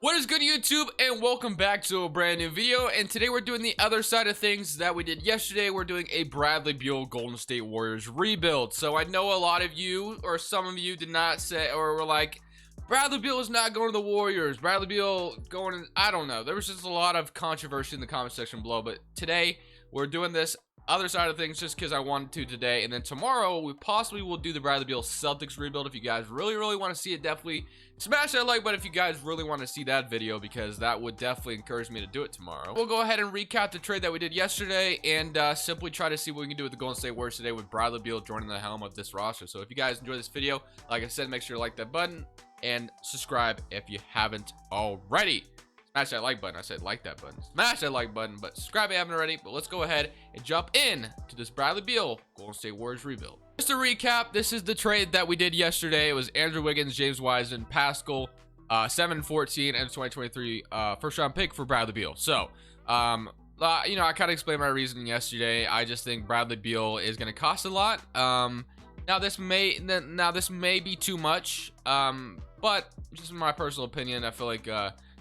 What is good, YouTube, and welcome back to a brand new video. And today we're doing the other side of things that we did yesterday. We're doing a Bradley Beal Golden State Warriors rebuild. So I know a lot of you, or some of you, did not say, or were like, Bradley Beal is not going to the Warriors. Bradley Beal going, I don't know. There was just a lot of controversy in the comment section below. But today we're doing this other side of things just because I wanted to today. And then tomorrow we possibly will do the Bradley Beal Celtics rebuild. If you guys really want to see it, definitely smash that like button if you guys really want to see that video, because that would definitely encourage me to do it tomorrow. We'll go ahead and recap the trade that we did yesterday and simply try to see what we can do with the Golden State Warriors today with Bradley Beal joining the helm of this roster. So if you guys enjoy this video, like I said, make sure to like that button and subscribe if you haven't already. Smash that like button. I said like that button. Smash that like button, but subscribe if you haven't already. But let's go ahead and jump in to this Bradley Beal Golden State Warriors rebuild. Just to recap, this is the trade that we did yesterday. It was Andrew Wiggins, James Wiseman, Pascal, 7-14, and 2023 first round pick for Bradley Beal. So, you know, I kind of explained my reasoning yesterday. I just think Bradley Beal is going to cost a lot. Now this may be too much, but just in my personal opinion, I feel like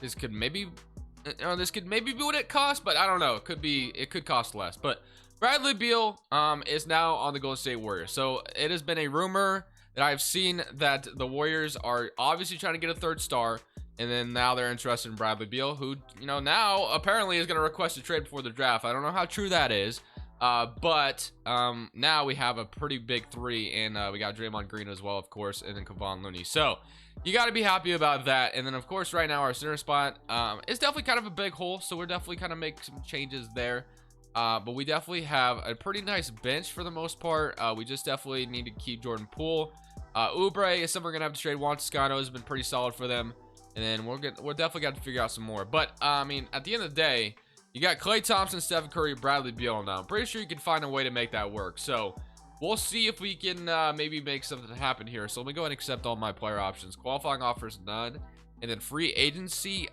this could maybe be what it costs, but I don't know. It could cost less. But Bradley Beal is now on the Golden State Warriors. So it has been a rumor that I've seen that the Warriors are obviously trying to get a third star, and then now they're interested in Bradley Beal, who, you know, now apparently is going to request a trade before the draft. I don't know how true that is. But now we have a pretty big three, and we got Draymond Green as well, of course, and then Kevon Looney. So you got to be happy about that. And then, of course, right now our center spot is definitely kind of a big hole, so we're definitely kind of make some changes there. But we definitely have a pretty nice bench for the most part. We just definitely need to keep Jordan Poole. Oubre is something we're gonna have to trade. Juan Toscano has been pretty solid for them, and then we're definitely got to figure out some more. But I mean, at the end of the day, you got Klay Thompson, Stephen Curry, Bradley Beal now. I'm pretty sure you can find a way to make that work. So we'll see if we can maybe make something happen here. So let me go ahead and accept all my player options. Qualifying offers, none. And then free agency,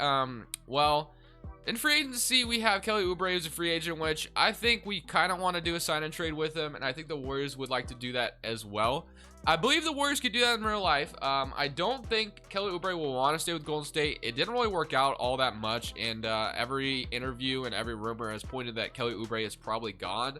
well, in free agency, we have Kelly Oubre as a free agent, which I think we kind of want to do a sign and trade with him, and I think the Warriors would like to do that as well. I believe the Warriors could do that in real life. I don't think Kelly Oubre will want to stay with Golden State. It didn't really work out all that much, and every interview and every rumor has pointed that Kelly Oubre is probably gone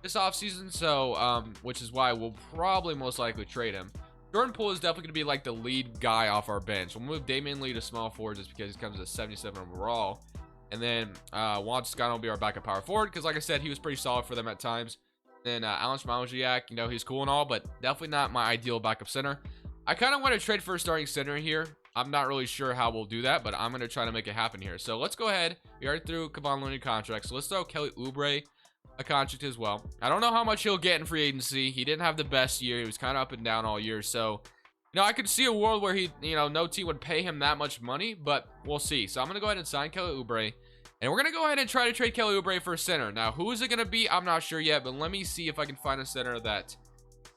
this offseason, so which is why we'll probably most likely trade him. Jordan Poole is definitely going to be like the lead guy off our bench. We'll move Damian Lee to small forward just because he comes at 77 overall. And then Juan Toscano will be our backup power forward because, like I said, he was pretty solid for them at times. Then Alan Shmauziak, you know, he's cool and all, but definitely not my ideal backup center. I kind of want to trade for a starting center here. I'm not really sure how we'll do that, but I'm going to try to make it happen here. So let's go ahead. We already threw Kevon Looney contract, so let's throw Kelly Oubre a contract as well. I don't know how much he'll get in free agency. He didn't have the best year. He was kind of up and down all year, so you know, I could see a world where he, you know, no team would pay him that much money, but we'll see. So I'm going to go ahead and sign Kelly Oubre. And we're going to go ahead and try to trade Kelly Oubre for a center. Now, who is it going to be? I'm not sure yet, but let me see if I can find a center that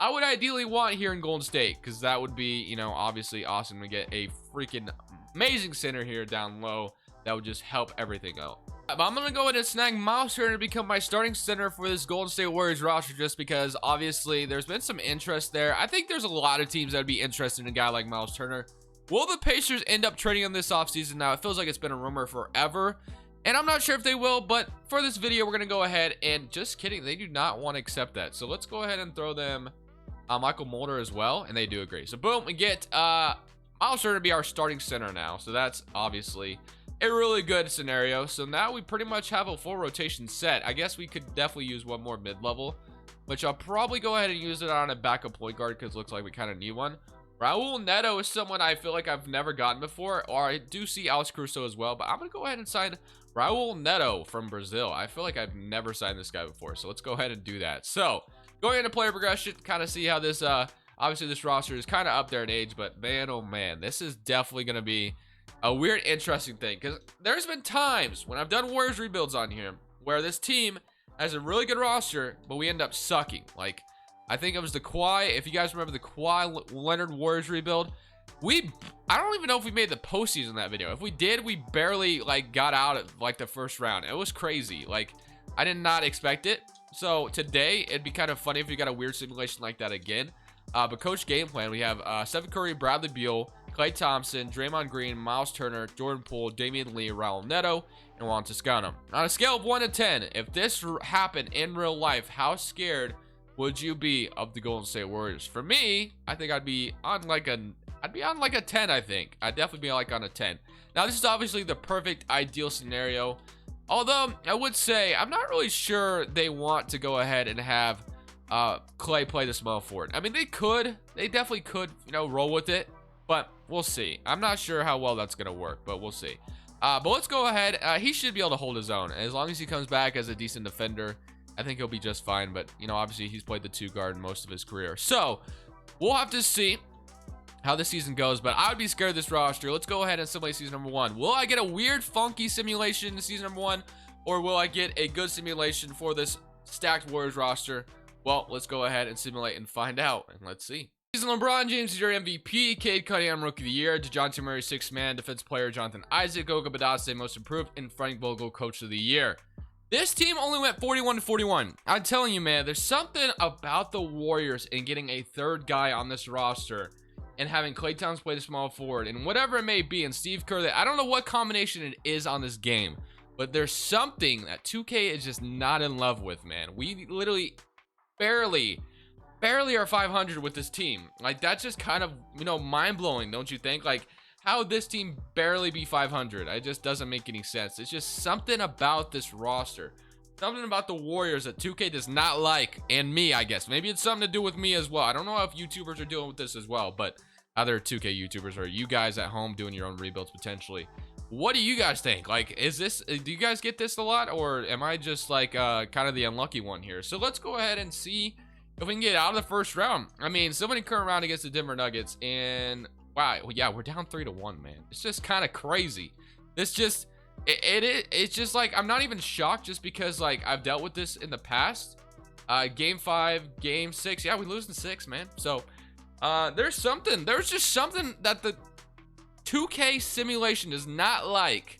I would ideally want here in Golden State, because that would be, you know, obviously awesome to get a freaking amazing center here down low. That would just help everything out. But I'm going to go ahead and snag Miles Turner to become my starting center for this Golden State Warriors roster, just because obviously there's been some interest there. I think there's a lot of teams that would be interested in a guy like Miles Turner. Will the Pacers end up trading him this offseason? Now, it feels like it's been a rumor forever, and I'm not sure if they will, but for this video, we're going to go ahead and, just kidding, they do not want to accept that. So let's go ahead and throw them Michael Mulder as well, and they do agree. So boom, we get Miles Turner to be our starting center now. So that's obviously a really good scenario. So now we pretty much have a full rotation set. I guess we could definitely use one more mid-level, which I'll probably go ahead and use it on a backup point guard because it looks like we kind of need one. Raul Neto is someone I feel like I've never gotten before, or I do see Alex Caruso as well, but I'm going to go ahead and sign Raul Neto from Brazil. I feel like I've never signed this guy before, so let's go ahead and do that. So going into player progression, kind of see how this, obviously this roster is kind of up there in age, but man, oh man, this is definitely going to be a weird, interesting thing, because there's been times when I've done Warriors rebuilds on here where this team has a really good roster, but we end up sucking. Like, I think it was the Kawhi. If you guys remember the Kawhi Leonard Warriors rebuild, I don't even know if we made the postseason in that video. If we did, we barely like got out of like the first round. It was crazy. Like, I did not expect it. So today it'd be kind of funny if we got a weird simulation like that again. But coach game plan, we have Stephen Curry, Bradley Beal, Klay Thompson, Draymond Green, Miles Turner, Jordan Poole, Damian Lee, Raul Neto, and Juan Toscano. On a scale of 1 to 10, if this happened in real life, how scared would you be of the Golden State Warriors? For me, I think I'd be on like a 10, I think. I'd definitely be like on a 10. Now, this is obviously the perfect ideal scenario. Although, I would say, I'm not really sure they want to go ahead and have Klay play the small forward. I mean, they definitely could, you know, roll with it, but we'll see. I'm not sure how well that's going to work, but we'll see. But let's go ahead. He should be able to hold his own. As long as he comes back as a decent defender, I think he'll be just fine. But, you know, obviously he's played the 2 guard most of his career. So, we'll have to see how the season goes. But I would be scared of this roster. Let's go ahead and simulate season number 1. Will I get a weird, funky simulation in season number 1? Or will I get a good simulation for this stacked Warriors roster? Well, let's go ahead and simulate and find out. And let's see. Season LeBron James is your MVP. Cade Cunningham, Rookie of the Year. DeJounte Murray, 6th Man. Defense Player, Jonathan Isaac. Goga Badase, Most Improved. And Frank Vogel, Coach of the Year. This team only went 41-41. I'm telling you, man, there's something about the Warriors in getting a 3rd guy on this roster and having Klay Thompson play the small forward and whatever it may be, and Steve Kerr. I don't know what combination it is on this game, but there's something that 2K is just not in love with, man. We literally barely are 500 with this team. Like, that's just kind of, you know, mind-blowing, don't you think? Like, how would this team barely be 500? It just doesn't make any sense. It's just something about this roster, something about the Warriors that 2K does not like, and me, I guess. Maybe it's something to do with me as well. I don't know if YouTubers are dealing with this as well, but other 2K YouTubers, or you guys at home doing your own rebuilds potentially. What do you guys think? Like, is this, do you guys get this a lot, or am I just like kind of the unlucky one here? So let's go ahead and see if we can get out of the first round. I mean, so many current round against the Denver Nuggets, and wow, yeah, we're down 3-1, man. It's just kind of crazy. This just, it's just like, I'm not even shocked, just because like I've dealt with this in the past. Game 5, game 6, yeah, we lose in 6, man. So there's just something that the 2K simulation does not like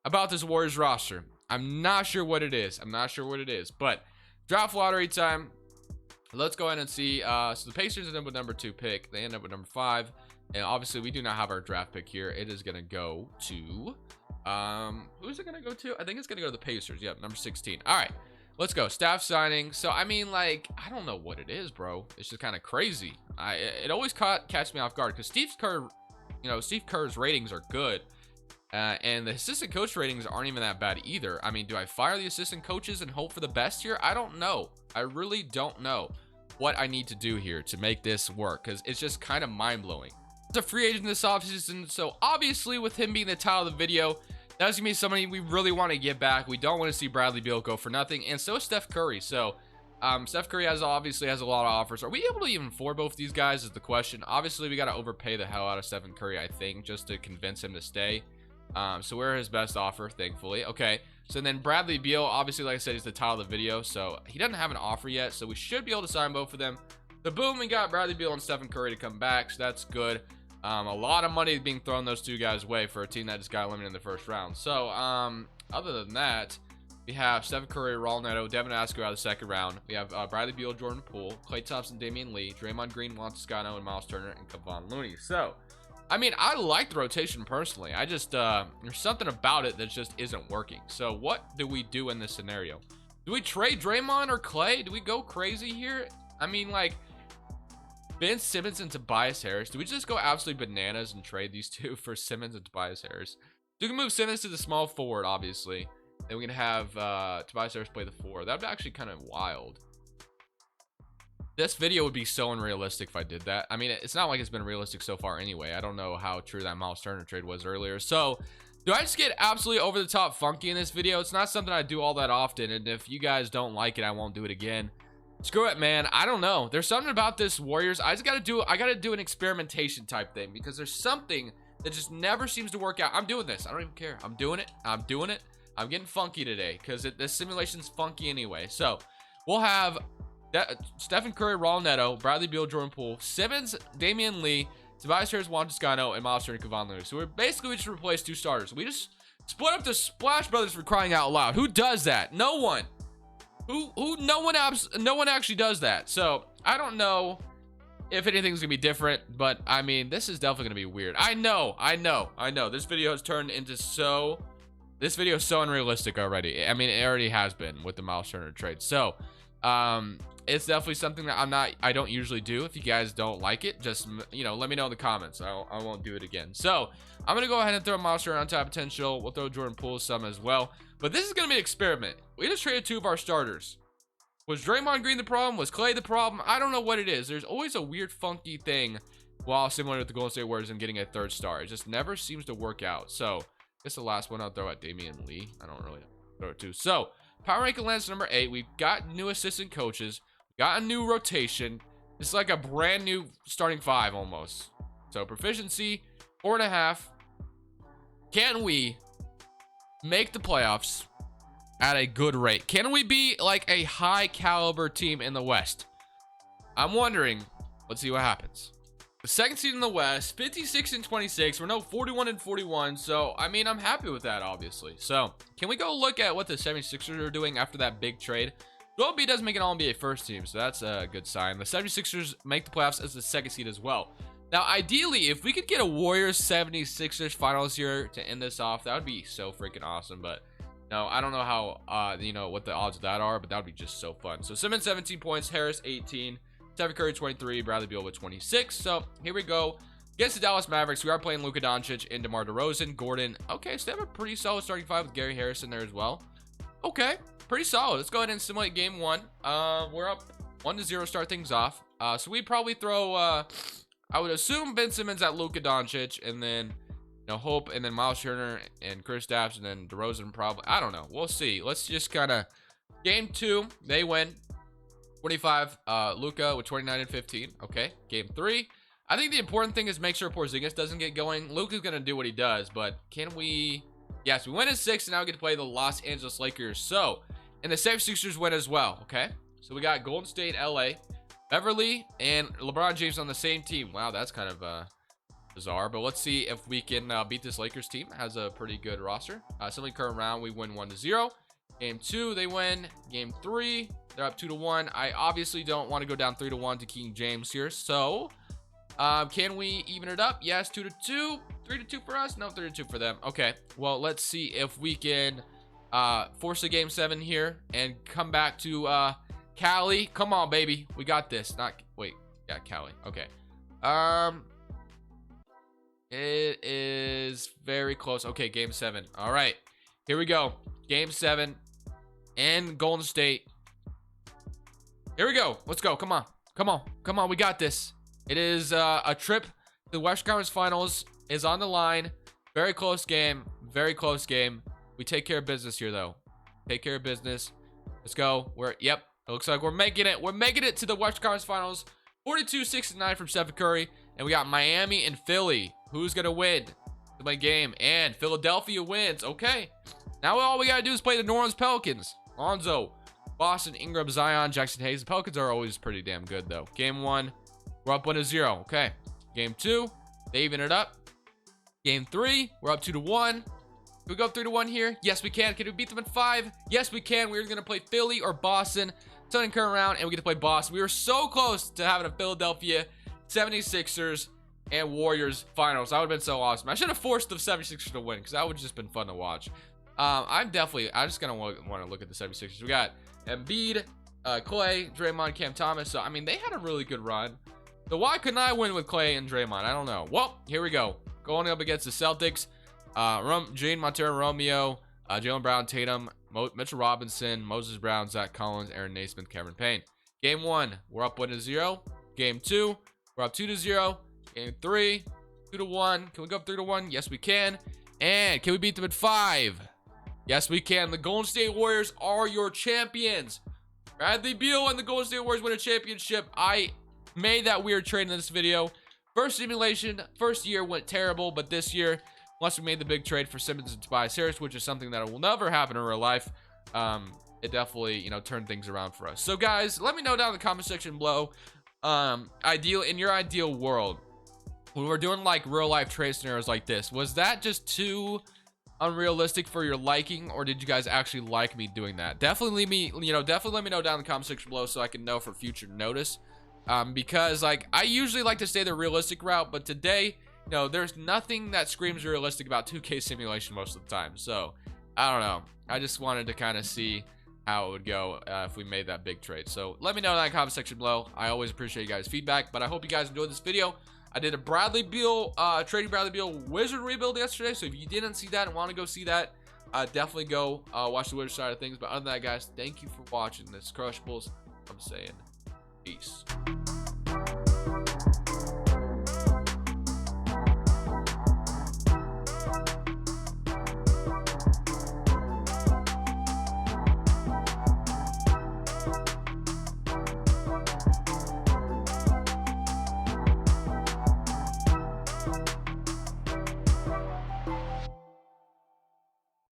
about this Warriors roster. I'm not sure what it is. But draft lottery time. Let's go ahead and see. So the Pacers end up with number 2 pick. They end up with number 5. And obviously we do not have our draft pick here. It is going to go to, who's it going to go to? I think it's going to go to the Pacers. Yep, number 16. All right, let's go. Staff signing. So, I mean, like, I don't know what it is, bro. It's just kind of crazy. It always catches me off guard because Steve Kerr's ratings are good. And the assistant coach ratings aren't even that bad either. I mean, do I fire the assistant coaches and hope for the best here? I don't know. I really don't know what I need to do here to make this work, because it's just kind of mind-blowing. It's a free agent this offseason, so obviously with him being the title of the video, that's gonna be somebody we really want to get back. We don't want to see Bradley Beal go for nothing, and so is Steph Curry. So Steph Curry obviously has a lot of offers. Are we able to even afford both these guys is the question. Obviously we got to overpay the hell out of Stephen Curry, I think, just to convince him to stay. So we're his best offer, thankfully. Okay, so then Bradley Beal, obviously, like I said, he's the title of the video, so he doesn't have an offer yet, so we should be able to sign both of them. So boom, we got Bradley Beal and Stephen Curry to come back, so that's good. A lot of money being thrown those 2 guys' way for a team that just got eliminated in the first round. So other than that, we have Stephen Curry, Raul Neto, Devin Askew out of the 2nd round. We have Bradley Beal, Jordan Poole, Klay Thompson, Damian Lee, Draymond Green, Juan Toscano, and Miles Turner, and Kevon Looney. So I mean, I like the rotation personally. I just, there's something about it that just isn't working. So what do we do in this scenario? Do we trade Draymond or Klay? Do we go crazy here? I mean, like, Ben Simmons and Tobias Harris. Do we just go absolutely bananas and trade these 2 for Simmons and Tobias Harris? So we can move Simmons to the small forward, obviously. Then we can have Tobias Harris play the 4. That would be actually kind of wild. This video would be so unrealistic if I did that. I mean, it's not like it's been realistic so far anyway. I don't know how true that Miles Turner trade was earlier. So, do I just get absolutely over the top funky in this video? It's not something I do all that often, and if you guys don't like it, I won't do it again. Screw it, man. I don't know. There's something about this Warriors. I gotta do an experimentation type thing, because there's something that just never seems to work out. I'm doing this. I don't even care. I'm doing it. I'm getting funky today, because this simulation's funky anyway. So, we'll have Stephen Curry, Raul Neto, Bradley Beal, Jordan Poole, Simmons, Damian Lee, Tobias Harris, Juan Toscano, and Miles Turner, Kevon Looney. So we just replaced 2 starters. We just split up the Splash Brothers for crying out loud. Who does that? No one. No one actually does that. So I don't know if anything's gonna be different, but I mean, this is definitely gonna be weird. I know. This video has turned into this video is so unrealistic already. I mean, it already has been with the Miles Turner trade. So, it's definitely something that I don't usually do. If you guys don't like it, just, you know, let me know in the comments. I won't do it again. So, I'm gonna go ahead and throw Miles Turner on top potential. We'll throw Jordan Poole some as well. But this is gonna be an experiment. We just traded 2 of our starters. Was Draymond Green the problem? Was Clay the problem? I don't know what it is. There's always a weird, funky thing while similar with the Golden State Warriors and getting a 3rd star. It just never seems to work out. So, I guess the last one I'll throw at Damian Lee. I don't really throw it to. So, power ranking lands number 8. We've got new assistant coaches. We got a new rotation. It's like a brand new starting 5 almost. So, proficiency, 4.5. Can we make the playoffs at a good rate? Can we be like a high caliber team in the West? I'm wondering. Let's see what happens. The 2nd seed in the West, 56-26. We're now 41-41. So, I mean, I'm happy with that, obviously. So, can we go look at what the 76ers are doing after that big trade? Joel Embiid does make an All-NBA first team, so that's a good sign. The 76ers make the playoffs as the 2nd seed as well. Now, ideally, if we could get a Warriors 76ers finals here to end this off, that would be so freaking awesome. But no, I don't know how, you know, what the odds of that are, but that would be just so fun. So, Simmons, 17 points, Harris, 18, Stephen Curry, 23, Bradley Beal with 26. So, here we go. Against the Dallas Mavericks, we are playing Luka Doncic and DeMar DeRozan, Gordon. Okay, so they have a pretty solid starting 5 with Gary Harris in there as well. Okay, pretty solid. Let's go ahead and simulate game 1. We're up 1-0, start things off. So, we probably throw, I would assume Ben Simmons at Luka Doncic, and then Hope, and then Miles Turner and Kristaps, and then DeRozan probably. I don't know. We'll see. Let's just kind of game 2. They win 25. Luka with 29 and 15. Okay. Game 3. I think the important thing is make sure Porzingis doesn't get going. Luka's gonna do what he does, but can we? Yes, we win at 6, and now we get to play the Los Angeles Lakers. So, and the 76ers win as well. Okay. So we got Golden State, LA, Beverly, and LeBron James on the same team. Wow, that's kind of bizarre, but let's see if we can beat this Lakers team. Has a pretty good roster. Similarly, current round, we win 1-0. Game 2, they win. Game 3, they're up 2-1. I obviously don't want to go down 3-1 to King James here, so can we even it up? Yes, 2-2. 3-2 for us? No, 3-2 for them. Okay, well, let's see if we can force a game 7 here and come back to Cali. Come on, baby, we got this. Yeah, Cali. Okay. It is very close. Okay, game 7. All right, here we go. Game 7 and Golden State. Here we go. Let's go. Come on. We got this. It is a trip to the Western Conference Finals is on the line. Very close game. We take care of business here, though. Take care of business. Let's go. Yep. It looks like we're making it. We're making it to the Western Conference Finals. 42-69 from Stephen Curry. And we got Miami and Philly. Who's going to win my game? And Philadelphia wins. Okay. Now all we got to do is play the New Orleans Pelicans. Lonzo, Boston, Ingram, Zion, Jackson Hayes. The Pelicans are always pretty damn good, though. Game 1, we're up 1-0. Okay. Game 2, they even it up. Game 3, we're up 2-1. Can we go up 3-1 here? Yes, we can. Can we beat them in 5? Yes, we can. We're going to play Philly or Boston. Starting current round, and we get to play Boston. We were so close to having a Philadelphia 76ers and Warriors finals. That would have been so awesome. I should have forced the 76ers to win because that would have just been fun to watch. I'm just gonna want to look at the 76ers. We got Embiid, Clay, Draymond, Cam Thomas. So I mean, they had a really good run. So why couldn't I win with Clay and Draymond? I don't know. Well, here we go. Going up against the Celtics. Gene Montero, Romeo, Jaylen Brown, Tatum, Mitchell Robinson, Moses Brown, Zach Collins, Aaron Naismith, Cameron Payne. Game 1, we're up 1-0. Game 2, we're up 2-0. Game 3, 2-1. Can we go up 3-1? Yes, we can. And can we beat them at 5? Yes, we can. The Golden State Warriors are your champions. Bradley Beal and the Golden State Warriors win a championship. I made that weird trade in this video. First simulation, first year went terrible, but this year, once we made the big trade for Simmons and Tobias Harris, which is something that will never happen in real life, it definitely, turned things around for us. So, guys, let me know down in the comment section below, in your ideal world, when we're doing like real life trade scenarios like this, was that just too unrealistic for your liking, or did you guys actually like me doing that? Definitely let me know down in the comment section below so I can know for future notice. because like I usually like to stay the realistic route, but today, you know, there's nothing that screams realistic about 2K simulation most of the time. So I don't know. I just wanted to kind of see how it would go if we made that big trade. So let me know in that comment section below. I always appreciate you guys' feedback, but I hope you guys enjoyed this video. I did a Bradley Beal, trading Bradley Beal Wizard rebuild yesterday. So if you didn't see that and want to go see that, definitely go watch the Wizard side of things. But other than that, guys, thank you for watching. This Crushables. I'm saying peace.